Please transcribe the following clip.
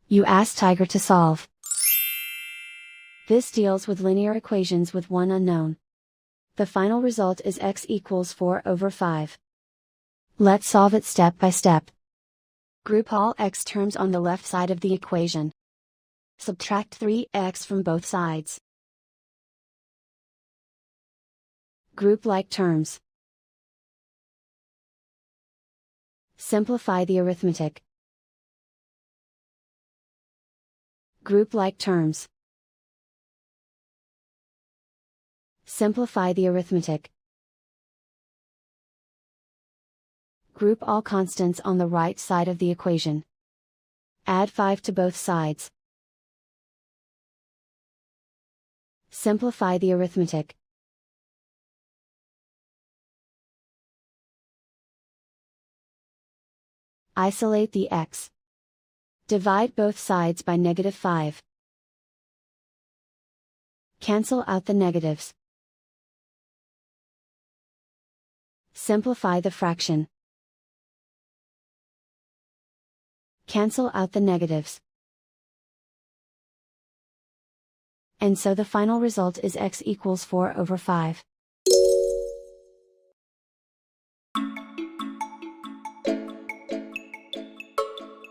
You ask Tiger to solve. This deals with linear equations with one unknown. The final result is x equals 4/5. Let's solve it step by step. Group all x terms on the left side of the equation. Subtract 3x from both sides. Group like terms. Simplify the arithmetic. Group like terms. Simplify the arithmetic. Group all constants on the right side of the equation. Add 5 to both sides. Simplify the arithmetic. Isolate the x. Divide both sides by -5. Cancel out the negatives. Simplify the fraction. Cancel out the negatives. And so the final result is x equals 4/5.